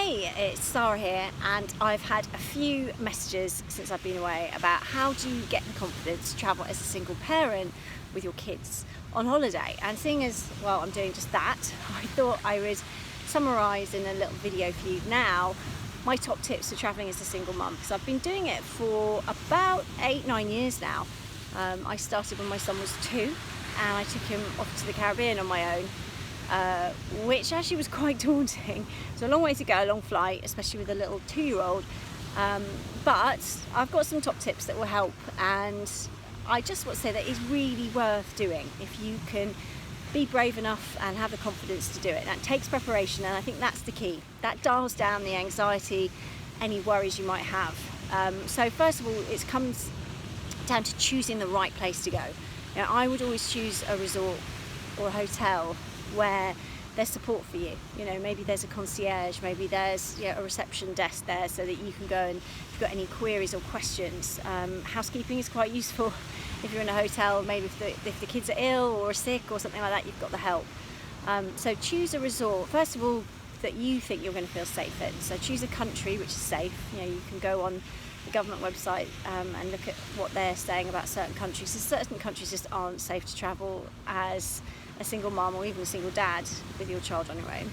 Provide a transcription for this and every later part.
Hey, it's Sarah here, and I've had a few messages since I've been away about how do you get the confidence to travel as a single parent with your kids on holiday. And seeing as, well, I'm doing just that, I thought I would summarise in a little video for you now my top tips for travelling as a single mum, because I've been doing it for about 8-9 years now. I started when my son was 2 and I took him off to the Caribbean on my own. Which actually was quite daunting. So a long way to go, a long flight, especially with a little 2-year-old. But I've got some top tips that will help, and I just want to say that it's really worth doing if you can be brave enough and have the confidence to do it. That takes preparation, and I think that's the key. That dials down the anxiety, any worries you might have. So first of all, it comes down to choosing the right place to go. Now, I would always choose a resort or a hotel where there's support for you. You know, maybe there's a concierge, maybe there's a reception desk there so that you can go, and if you've got any queries or questions. Housekeeping is quite useful if you're in a hotel. Maybe if the kids are ill or sick or something like that, you've got the help. So choose a resort, first of all, that you think you're going to feel safe in. So choose a country which is safe. You know, you can go on the government website and look at what they're saying about certain countries. So certain countries just aren't safe to travel as a single mum or even a single dad with your child on your own.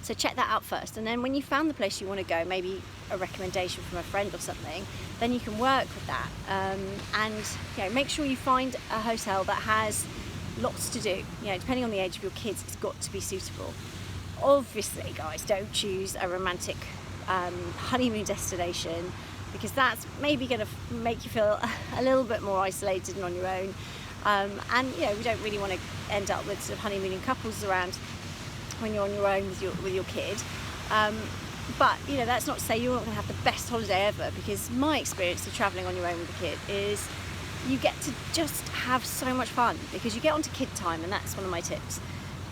So check that out first, and then when you found the place you want to go, maybe a recommendation from a friend or something, then you can work with that, and make sure you find a hotel that has lots to do. Depending on the age of your kids, it's got to be suitable. Obviously, guys, don't choose a romantic honeymoon destination, because that's maybe going to make you feel a little bit more isolated and on your own. We don't really want to end up with sort of honeymooning couples around when you're on your own with your kid. But that's not to say you're not going to have the best holiday ever, because my experience of travelling on your own with a kid is you get to just have so much fun, because you get onto kid time, and that's one of my tips.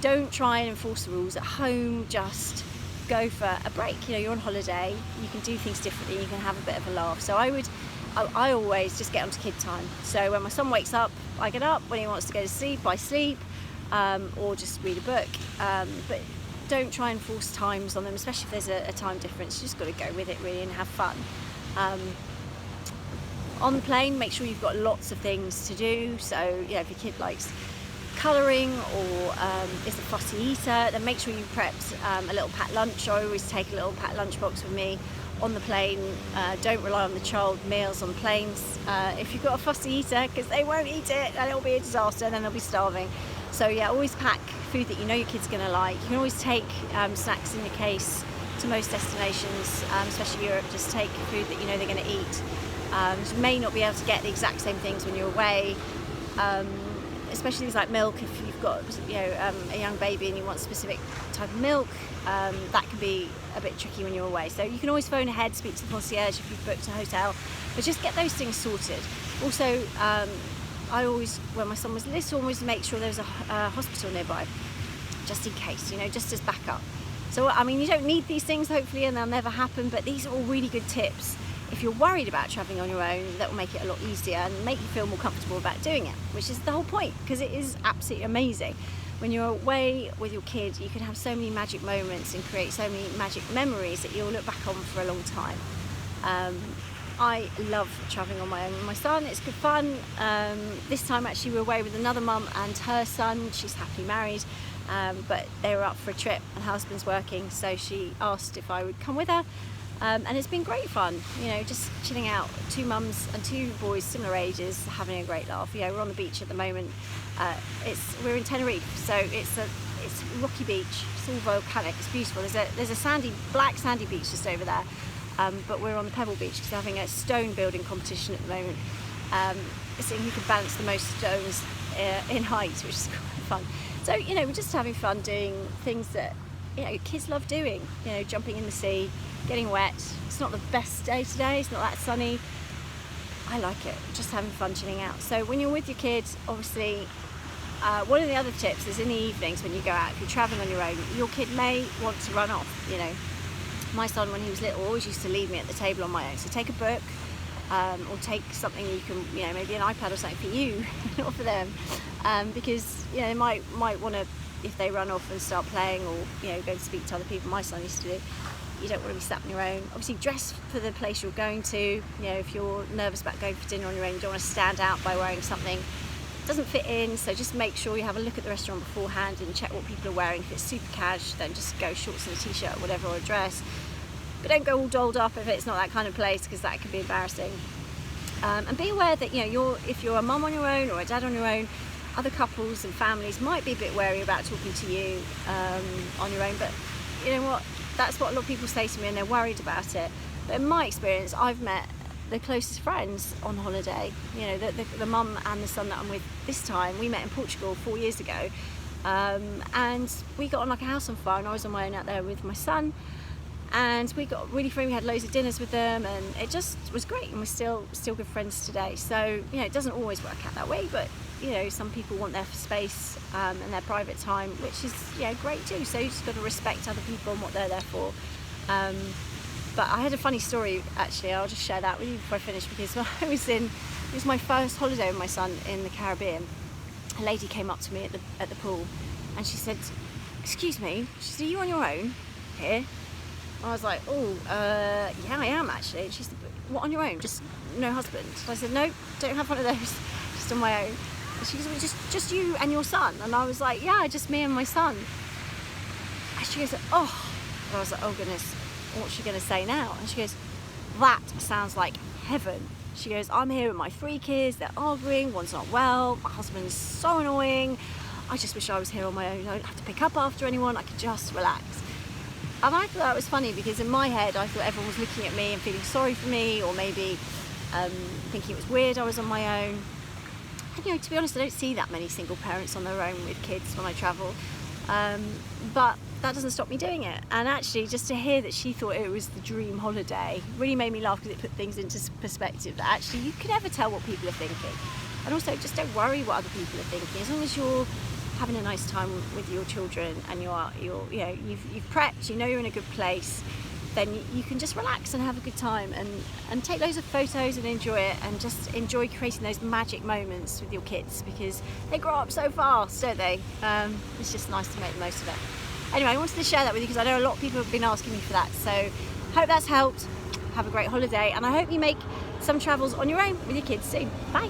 Don't try and enforce the rules at home, just go for a break. You're on holiday, you can do things differently, you can have a bit of a laugh. So I always just get onto kid time. So when my son wakes up, I get up. When he wants to go to sleep, I sleep, or just read a book. But don't try and force times on them, especially if there's a time difference. You just got to go with it really and have fun. On the plane, make sure you've got lots of things to do. So if your kid likes colouring or is a fussy eater, then make sure you prepped a little packed lunch. I always take a little packed lunchbox with me on the plane. Don't rely on the child meals on planes if you've got a fussy eater, because they won't eat it and it'll be a disaster, and then they'll be starving. So always pack food that you know your kid's going to like. You can always take snacks in your case to most destinations, especially Europe. Just take food that you know they're going to eat. You may not be able to get the exact same things when you're away, especially things like milk. If you've got a young baby and you want a specific type of milk, that can be a bit tricky when you're away. So you can always phone ahead, speak to the concierge if you've booked a hotel, but just get those things sorted. Also, I always, when my son was little, always make sure there was a hospital nearby, just in case, just as backup. So you don't need these things hopefully, and they'll never happen, but these are all really good tips if you're worried about travelling on your own. That will make it a lot easier and make you feel more comfortable about doing it, which is the whole point, because it is absolutely amazing. When you're away with your kid, you can have so many magic moments and create so many magic memories that you'll look back on for a long time. I love travelling on my own with my son. It's good fun. This time actually we're away with another mum and her son. She's happily married, but they were up for a trip and her husband's working, so she asked if I would come with her. And it's been great fun, just chilling out. 2 mums and 2 boys, similar ages, having a great laugh. We're on the beach at the moment. We're in Tenerife, so it's rocky beach. It's all volcanic. It's beautiful. There's a black sandy beach just over there, but we're on the pebble beach because they're having a stone building competition at the moment. Seeing who can balance the most stones in height, which is quite fun. So we're just having fun doing things that kids love doing. Jumping in the sea, getting wet. It's not the best day today, it's not that sunny. I like it, just having fun chilling out. So when you're with your kids, obviously, one of the other tips is in the evenings when you go out, if you're travelling on your own, your kid may want to run off. My son, when he was little, always used to leave me at the table on my own. So take a book, or take something you can, maybe an iPad or something for you, not for them, because they might want to, if they run off and start playing or go to speak to other people, my son used to do, you don't want to be sat on your own. Obviously dress for the place you're going to. You know, if you're nervous about going for dinner on your own, you don't want to stand out by wearing something that doesn't fit in, so just make sure you have a look at the restaurant beforehand and check what people are wearing. If it's super cash, then just go shorts and a t-shirt or whatever, or a dress. But don't go all dolled up if it's not that kind of place, because that can be embarrassing. And be aware that, you know, if you're a mum on your own or a dad on your own, other couples and families might be a bit wary about talking to you on your own, but you know what, that's what a lot of people say to me, and they're worried about it. But in my experience, I've met the closest friends on holiday. You know, the mum and the son that I'm with this time, we met in Portugal 4 years ago, and we got on like a house on fire, and I was on my own out there with my son, and we got really free. We had loads of dinners with them, and it just was great, and we're still good friends today. So, you know, it doesn't always work out that way, but you know, some people want their space and their private time, which is, you know, great too. So you just got to respect other people and what they're there for. But I had a funny story, actually. I'll just share that with you before I finish, because when it was my first holiday with my son in the Caribbean. A lady came up to me at the pool, and she said, "Excuse me," she said, "Are you on your own here?" I was like, "Oh, yeah, I am actually." And she said, "What, on your own? Just no husband?" So I said, "No, don't have one of those, just on my own." And she goes, "Well, just you and your son?" And I was like, "Yeah, just me and my son." And she goes, "Oh," and I was like, "Oh goodness, what's she going to say now?" And she goes, "That sounds like heaven." She goes, "I'm here with my 3 kids, they're arguing, one's not well, my husband's so annoying, I just wish I was here on my own, I don't have to pick up after anyone, I could just relax." And I thought that was funny, because in my head I thought everyone was looking at me and feeling sorry for me, or maybe thinking it was weird I was on my own. And you know, to be honest, I don't see that many single parents on their own with kids when I travel, but that doesn't stop me doing it. And actually, just to hear that she thought it was the dream holiday really made me laugh, because it put things into perspective, that actually you can never tell what people are thinking. And also, just don't worry what other people are thinking. As long as you're having a nice time with your children, and you've prepped, you know you're in a good place, then you can just relax and have a good time, and take loads of photos and enjoy it, and just enjoy creating those magic moments with your kids, because they grow up so fast, don't they? It's just nice to make the most of it. Anyway, I wanted to share that with you, because I know a lot of people have been asking me for that. So hope that's helped. Have a great holiday, and I hope you make some travels on your own with your kids soon. Bye.